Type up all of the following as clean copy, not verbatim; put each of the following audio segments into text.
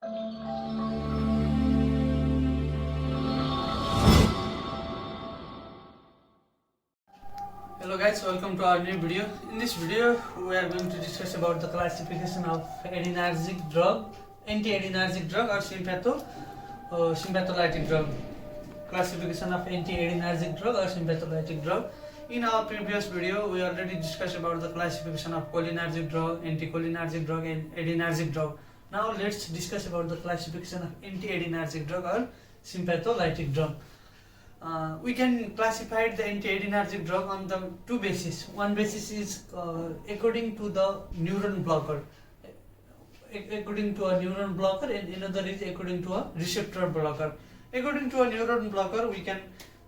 Hello guys, welcome to our new video. In this video, we are going to discuss about the classification of adinergic drug, anti-adinergic drug or sympatholytic drug. Classification of anti-adinergic drug or sympatholytic drug. In our previous video, we already discussed about the classification of cholinergic drug, anticholinergic drug and adinergic drug. Now let's discuss about the classification of anti-adinergic drug or sympatholytic drug. We can classify the anti-adinergic drug on the two bases. One basis is according to the neuron blocker, according to a neuron blocker, and another is according to a receptor blocker. According to a neuron blocker, we can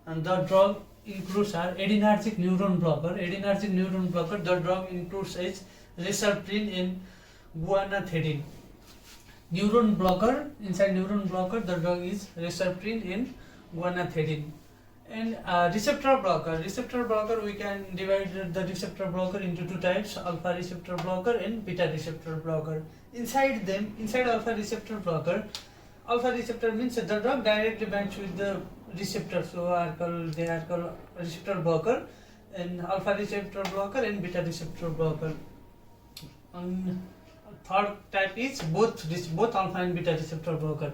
the drug includes our adinergic neuron blocker. Adinergic neuron blocker, the drug includes is reserpine and guanethidine. Neuron blocker, inside neuron blocker, the drug is reserpine and guanethidine. And receptor blocker, we can divide the receptor blocker into two types: alpha receptor blocker and beta receptor blocker. Inside alpha receptor blocker, alpha receptor means the drug directly binds with the receptor, so they are called receptor blocker, and alpha receptor blocker and beta receptor blocker. And third type is both alpha and beta receptor blocker.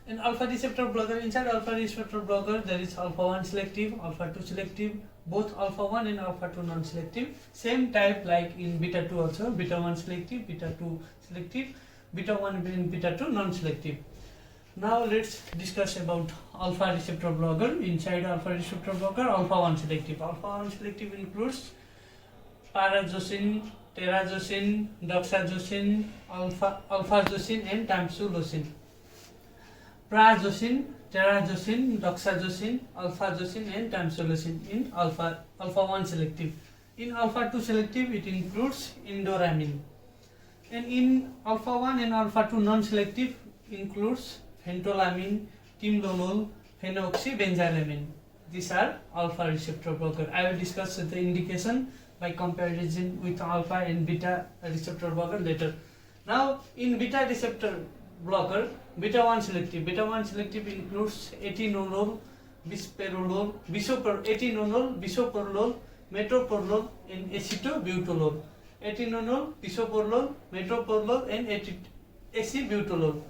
In alpha receptor blocker, inside alpha receptor blocker, there is alpha 1 selective, alpha 2 selective, both alpha 1 and alpha 2 non-selective. Same type like in beta 2 also, beta 1 selective, beta 2 selective, beta 1 and beta 2 non-selective. Now let's discuss about alpha receptor blocker. Inside alpha receptor blocker, alpha 1 selective. Alpha 1 selective includes parazosine, terazosine, doxazosine, alpha-zosine and tamsulosin. Prazosin, terazosine, doxazosine, alpha-zosine and tamsulosin in alpha 1 selective. In alpha 2 selective, it includes indoramine. And in alpha 1 and alpha 2 non-selective includes phentolamine, timolol, phenoxybenzylamine. These are alpha receptor blocker. I will discuss the indication by comparison with alpha and beta receptor blocker later. Now in beta receptor blocker, beta 1 selective includes atenolol, bisoprolol, metoprolol and acetobutolol. Atenolol, bisoprolol, metoprolol and acetobutolol.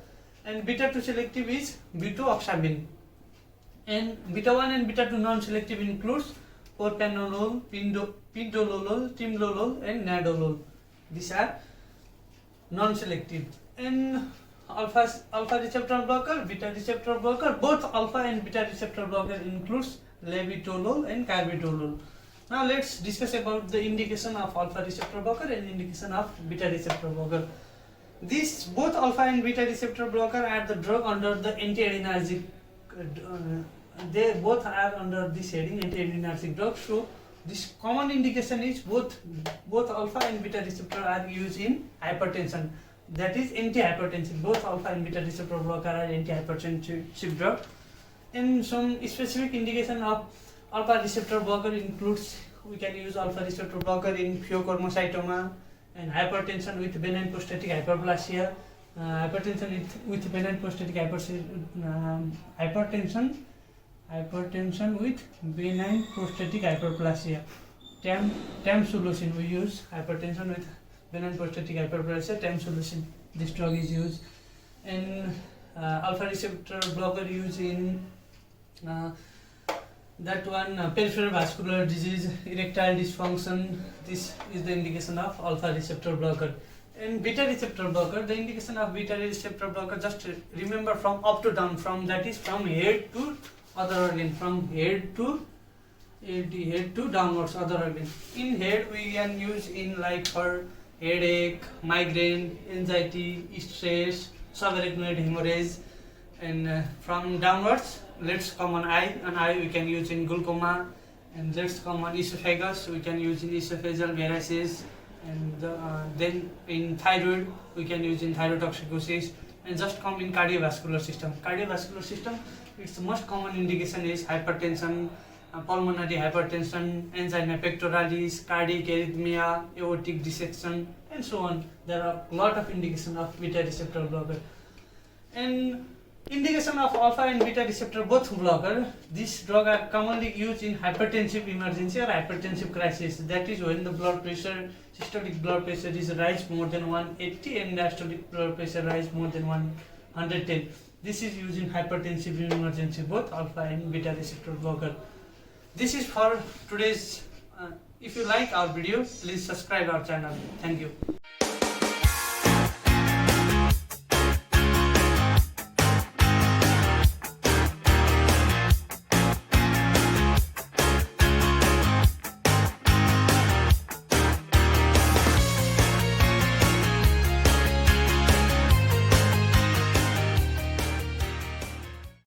And beta 2 selective is butoxamine. And beta 1 and beta 2 non-selective includes propranolol, pindolol, timolol and nadolol. These are non-selective. And alpha receptor blocker, beta receptor blocker, both alpha and beta receptor blocker includes levodopa and carbidopa. Now let's discuss about the indication of alpha receptor blocker and indication of beta receptor blocker. These both alpha and beta receptor blocker are the drug under the anti-adinergic. They both are under this heading, anti-adinergic drug. So this common indication is both alpha and beta receptor are used in hypertension. That is antihypertensive. Both alpha and beta receptor blocker are antihypertensive drug. And some specific indication of alpha receptor blocker includes, we can use alpha receptor blocker in pheochromocytoma and hypertension with benign prostatic hyperplasia, hypertension with benign prostatic hypertension with benign prostatic hyperplasia. Tamsulosin, we use hypertension with benign prostatic hyperplasia, tamsulosin. This drug is used. And alpha receptor blocker used in peripheral vascular disease, erectile dysfunction. This is the indication of alpha receptor blocker. And beta receptor blocker, the indication of beta receptor blocker, just remember from up to down, from head to other organ, from head to downwards other organ. In head we can use in like for headache, migraine, anxiety, stress, subarachnoid hemorrhage. And from downwards, let's come on eye. On eye we can use in glaucoma. And let's come on esophagus, we can use in esophageal varices. And then in thyroid we can use in thyrotoxicosis. And just come in cardiovascular system. Its most common indication is hypertension, pulmonary hypertension, angina pectoralis, cardiac arrhythmia, aortic dissection, and so on. There are a lot of indications of beta receptor blocker. And indication of alpha and beta receptor both blocker. These drugs are commonly used in hypertensive emergency or hypertensive crisis. That is when the blood pressure, systolic blood pressure is rise more than 180 and diastolic blood pressure rise more than 110. This is used in hypertensive emergency, both alpha and beta receptor blocker. This is for today's. If you like our video, please subscribe our channel. Thank you.